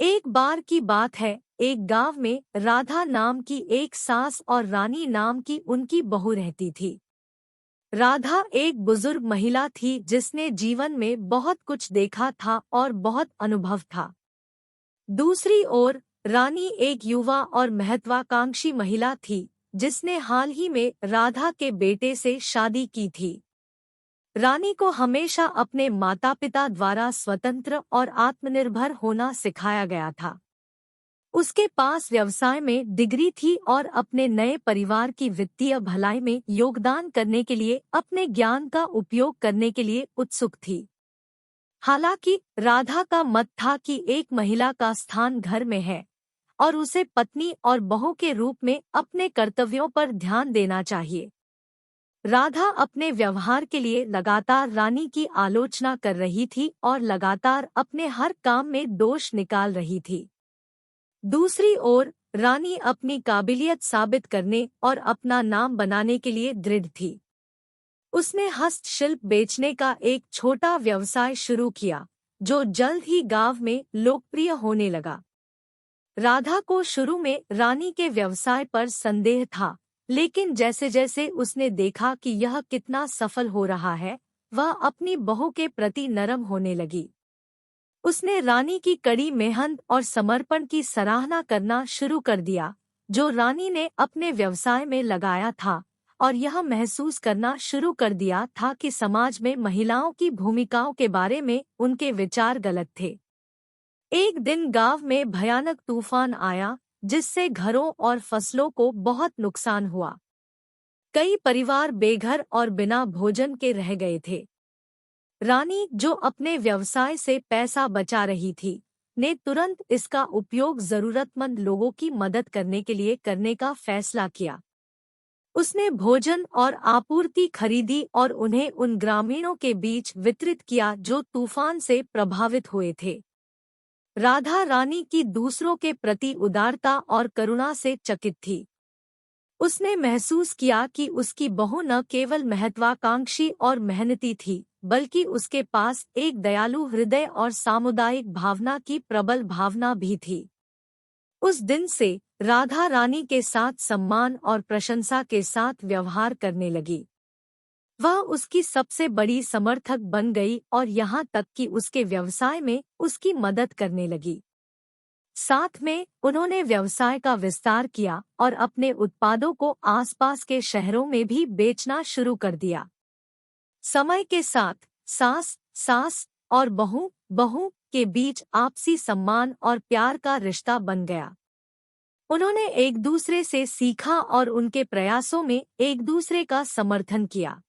एक बार की बात है, एक गांव में राधा नाम की एक सास और रानी नाम की उनकी बहू रहती थी। राधा एक बुजुर्ग महिला थी जिसने जीवन में बहुत कुछ देखा था और बहुत अनुभव था। दूसरी ओर रानी एक युवा और महत्वाकांक्षी महिला थी जिसने हाल ही में राधा के बेटे से शादी की थी। रानी को हमेशा अपने माता-पिता द्वारा स्वतंत्र और आत्मनिर्भर होना सिखाया गया था। उसके पास व्यवसाय में डिग्री थी और अपने नए परिवार की वित्तीय भलाई में योगदान करने के लिए अपने ज्ञान का उपयोग करने के लिए उत्सुक थी। हालांकि राधा का मत था कि एक महिला का स्थान घर में है और उसे पत्नी और बहू के रूप में अपने कर्तव्यों पर ध्यान देना चाहिए। राधा अपने व्यवहार के लिए लगातार रानी की आलोचना कर रही थी और लगातार अपने हर काम में दोष निकाल रही थी। दूसरी ओर रानी अपनी काबिलियत साबित करने और अपना नाम बनाने के लिए दृढ़ थी। उसने हस्तशिल्प बेचने का एक छोटा व्यवसाय शुरू किया, जो जल्द ही गांव में लोकप्रिय होने लगा। राधा को शुरू में रानी के व्यवसाय पर संदेह था, लेकिन जैसे जैसे उसने देखा कि यह कितना सफल हो रहा है, वह अपनी बहू के प्रति नरम होने लगी। उसने रानी की कड़ी मेहनत और समर्पण की सराहना करना शुरू कर दिया, जो रानी ने अपने व्यवसाय में लगाया था, और यह महसूस करना शुरू कर दिया था कि समाज में महिलाओं की भूमिकाओं के बारे में उनके विचार गलत थे। एक दिन गांव में भयानक तूफान आया, जिससे घरों और फसलों को बहुत नुकसान हुआ। कई परिवार बेघर और बिना भोजन के रह गए थे। रानी, जो अपने व्यवसाय से पैसा बचा रही थी, ने तुरंत इसका उपयोग जरूरतमंद लोगों की मदद करने के लिए करने का फैसला किया। उसने भोजन और आपूर्ति खरीदी और उन्हें उन ग्रामीणों के बीच वितरित किया जो तूफान से प्रभावित हुए थे। राधा रानी की दूसरों के प्रति उदारता और करुणा से चकित थी। उसने महसूस किया कि उसकी बहू न केवल महत्वाकांक्षी और मेहनती थी, बल्कि उसके पास एक दयालु हृदय और सामुदायिक भावना की प्रबल भावना भी थी। उस दिन से राधा रानी के साथ सम्मान और प्रशंसा के साथ व्यवहार करने लगी। वह उसकी सबसे बड़ी समर्थक बन गई और यहाँ तक कि उसके व्यवसाय में उसकी मदद करने लगी। साथ में उन्होंने व्यवसाय का विस्तार किया और अपने उत्पादों को आसपास के शहरों में भी बेचना शुरू कर दिया। समय के साथ सास और बहू के बीच आपसी सम्मान और प्यार का रिश्ता बन गया। उन्होंने एक दूसरे से सीखा और उनके प्रयासों में एक दूसरे का समर्थन किया।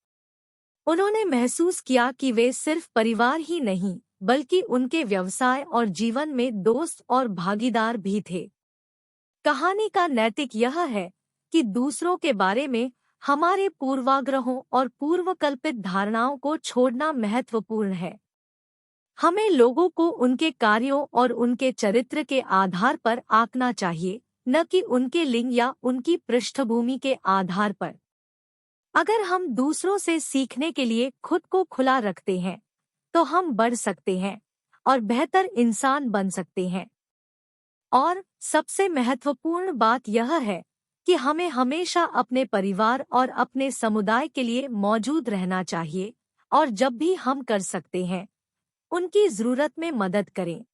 उन्होंने महसूस किया कि वे सिर्फ परिवार ही नहीं, बल्कि उनके व्यवसाय और जीवन में दोस्त और भागीदार भी थे। कहानी का नैतिक यह है कि दूसरों के बारे में हमारे पूर्वाग्रहों और पूर्वकल्पित धारणाओं को छोड़ना महत्वपूर्ण है। हमें लोगों को उनके कार्यों और उनके चरित्र के आधार पर आंकना चाहिए, न कि उनके लिंग या उनकी पृष्ठभूमि के आधार पर। अगर हम दूसरों से सीखने के लिए खुद को खुला रखते हैं, तो हम बढ़ सकते हैं और बेहतर इंसान बन सकते हैं। और सबसे महत्वपूर्ण बात यह है कि हमें हमेशा अपने परिवार और अपने समुदाय के लिए मौजूद रहना चाहिए और जब भी हम कर सकते हैं, उनकी जरूरत में मदद करें।